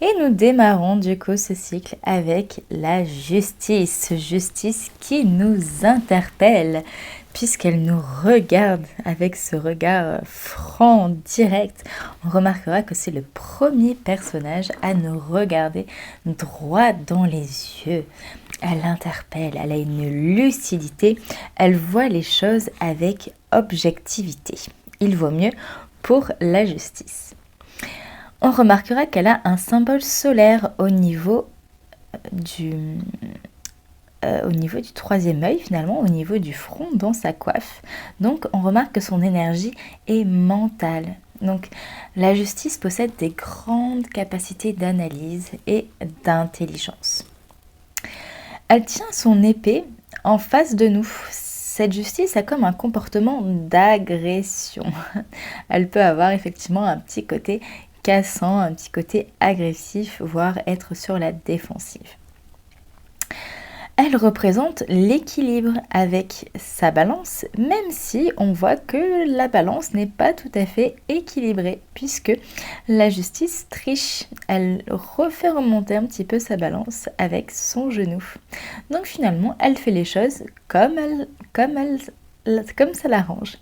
Et nous démarrons du coup ce cycle avec la justice qui nous interpelle, puisqu'elle nous regarde avec ce regard franc, direct. On remarquera que c'est le premier personnage à nous regarder droit dans les yeux. Elle interpelle, elle a une lucidité, elle voit les choses avec objectivité. Il vaut mieux pour la justice. On remarquera qu'elle a un symbole solaire au niveau du troisième œil, finalement, au niveau du front, dans sa coiffe. Donc, on remarque que son énergie est mentale. Donc, la justice possède des grandes capacités d'analyse et d'intelligence. Elle tient son épée en face de nous. Cette justice a comme un comportement d'agression. Elle peut avoir effectivement un petit côté cassant, un petit côté agressif, voire être sur la défensive. Elle représente l'équilibre avec sa balance, même si on voit que la balance n'est pas tout à fait équilibrée, puisque la justice triche. Elle refait remonter un petit peu sa balance avec son genou. Donc finalement, elle fait les choses comme ça l'arrange.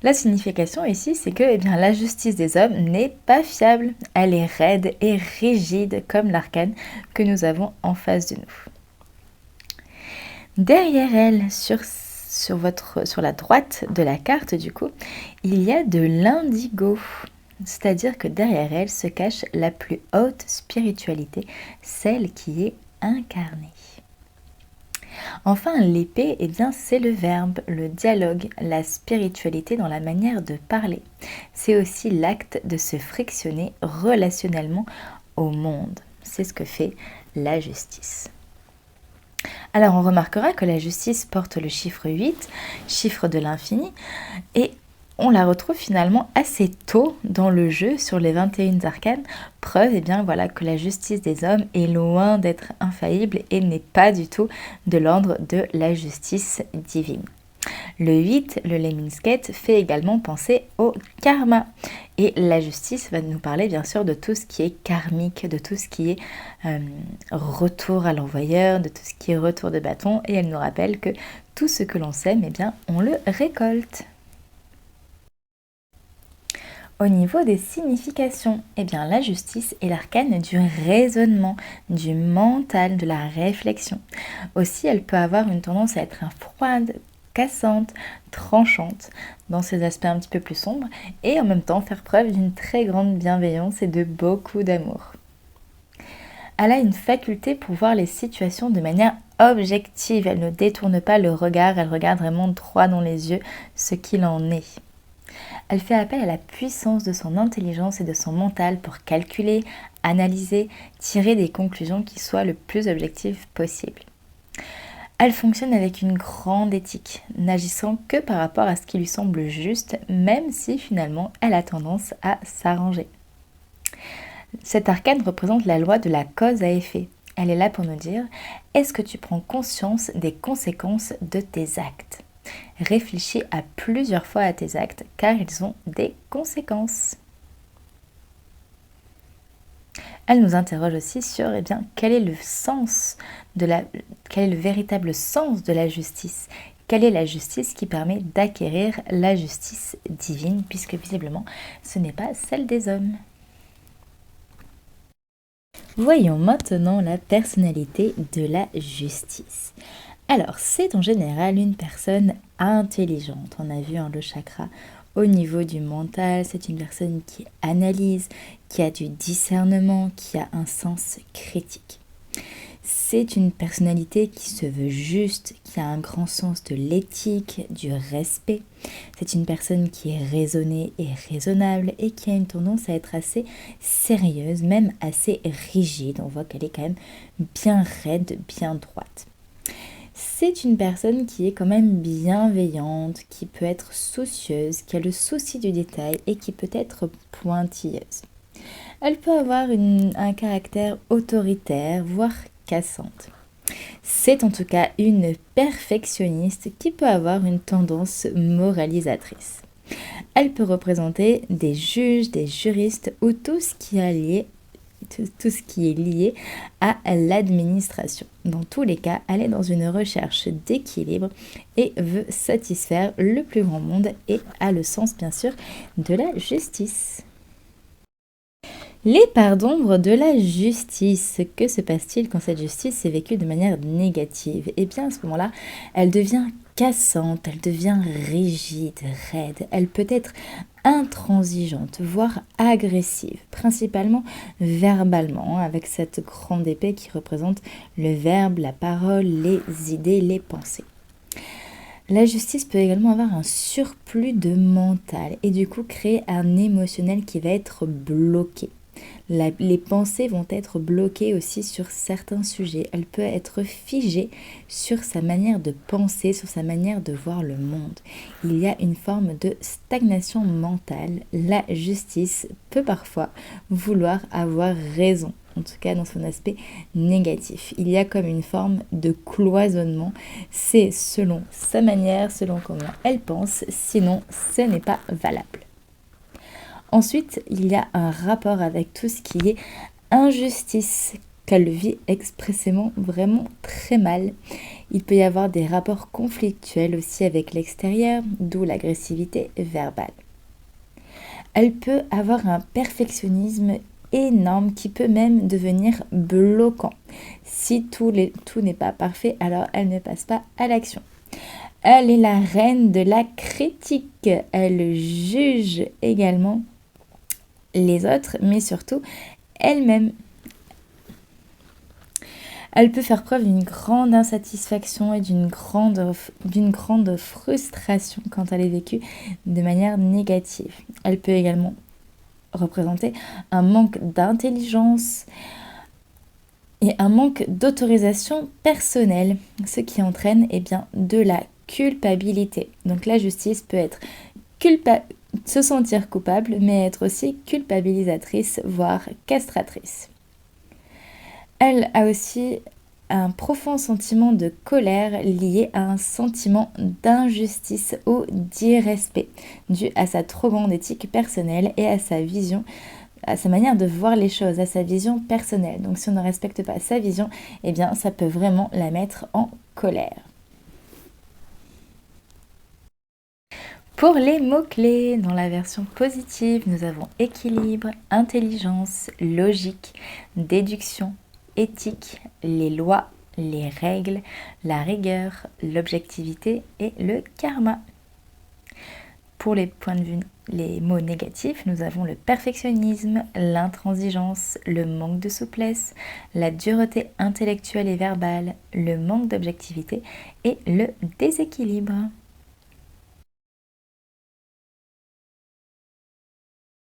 La signification ici, c'est que la justice des hommes n'est pas fiable. Elle est raide et rigide comme l'arcane que nous avons en face de nous. Derrière elle, sur la droite de la carte du coup, il y a de l'indigo. C'est-à-dire que derrière elle se cache la plus haute spiritualité, celle qui est incarnée. Enfin, l'épée, c'est le verbe, le dialogue, la spiritualité dans la manière de parler. C'est aussi l'acte de se frictionner relationnellement au monde. C'est ce que fait la justice. Alors, on remarquera que la justice porte le chiffre 8, chiffre de l'infini, et on la retrouve finalement assez tôt dans le jeu sur les 21 arcanes, preuve que la justice des hommes est loin d'être infaillible et n'est pas du tout de l'ordre de la justice divine. Le 8, le Lemminskate, fait également penser au karma. Et la justice va nous parler bien sûr de tout ce qui est karmique, de tout ce qui est retour à l'envoyeur, de tout ce qui est retour de bâton. Et elle nous rappelle que tout ce que l'on sème, on le récolte. Au niveau des significations, la justice est l'arcane du raisonnement, du mental, de la réflexion. Aussi, elle peut avoir une tendance à être froide, cassante, tranchante dans ses aspects un petit peu plus sombres et en même temps faire preuve d'une très grande bienveillance et de beaucoup d'amour. Elle a une faculté pour voir les situations de manière objective, elle ne détourne pas le regard, elle regarde vraiment droit dans les yeux ce qu'il en est. Elle fait appel à la puissance de son intelligence et de son mental pour calculer, analyser, tirer des conclusions qui soient le plus objectives possible. Elle fonctionne avec une grande éthique, n'agissant que par rapport à ce qui lui semble juste, même si finalement elle a tendance à s'arranger. Cet arcane représente la loi de la cause à effet. Elle est là pour nous dire, est-ce que tu prends conscience des conséquences de tes actes ? Réfléchis à plusieurs fois à tes actes, car ils ont des conséquences. Elle nous interroge aussi sur quel est le véritable sens de la justice. Quelle est la justice qui permet d'acquérir la justice divine, puisque visiblement ce n'est pas celle des hommes. Voyons maintenant la personnalité de la justice. Alors, c'est en général une personne intelligente. On a vu le chakra au niveau du mental, c'est une personne qui analyse, qui a du discernement, qui a un sens critique. C'est une personnalité qui se veut juste, qui a un grand sens de l'éthique, du respect. C'est une personne qui est raisonnée et raisonnable et qui a une tendance à être assez sérieuse, même assez rigide. On voit qu'elle est quand même bien raide, bien droite. C'est une personne qui est quand même bienveillante, qui peut être soucieuse, qui a le souci du détail et qui peut être pointilleuse. Elle peut avoir un caractère autoritaire, voire cassante. C'est en tout cas une perfectionniste qui peut avoir une tendance moralisatrice. Elle peut représenter des juges, des juristes ou tout ce qui est lié tout ce qui est lié à l'administration. Dans tous les cas, elle est dans une recherche d'équilibre et veut satisfaire le plus grand monde et a le sens bien sûr de la justice. Les parts d'ombre de la justice. Que se passe-t-il quand cette justice est vécue de manière négative? Eh bien, à ce moment-là, elle devient cassante, elle devient rigide, raide. Elle peut être intransigeante, voire agressive, principalement verbalement, avec cette grande épée qui représente le verbe, la parole, les idées, les pensées. La justice peut également avoir un surplus de mental et du coup créer un émotionnel qui va être bloqué. Les pensées vont être bloquées aussi sur certains sujets. Elle peut être figée sur sa manière de penser, sur sa manière de voir le monde. Il y a une forme de stagnation mentale. La justice peut parfois vouloir avoir raison, en tout cas dans son aspect négatif. Il y a comme une forme de cloisonnement. C'est selon sa manière, selon comment elle pense, sinon ce n'est pas valable. Ensuite, il y a un rapport avec tout ce qui est injustice, qu'elle vit expressément vraiment très mal. Il peut y avoir des rapports conflictuels aussi avec l'extérieur, d'où l'agressivité verbale. Elle peut avoir un perfectionnisme énorme qui peut même devenir bloquant. Si tout n'est pas parfait, alors elle ne passe pas à l'action. Elle est la reine de la critique. Elle juge également les autres, mais surtout elle-même. Elle peut faire preuve d'une grande insatisfaction et d'une grande frustration quand elle est vécue de manière négative. Elle peut également représenter un manque d'intelligence et un manque d'autorisation personnelle, ce qui entraîne de la culpabilité. Donc la justice peut être se sentir coupable, mais être aussi culpabilisatrice, voire castratrice. Elle a aussi un profond sentiment de colère lié à un sentiment d'injustice ou d'irrespect, dû à sa trop grande éthique personnelle et à sa vision, à sa manière de voir les choses, à sa vision personnelle. Donc si on ne respecte pas sa vision, eh bien ça peut vraiment la mettre en colère. Pour les mots-clés, dans la version positive, nous avons équilibre, intelligence, logique, déduction, éthique, les lois, les règles, la rigueur, l'objectivité et le karma. Pour les points de vue, les mots négatifs, nous avons le perfectionnisme, l'intransigeance, le manque de souplesse, la dureté intellectuelle et verbale, le manque d'objectivité et le déséquilibre.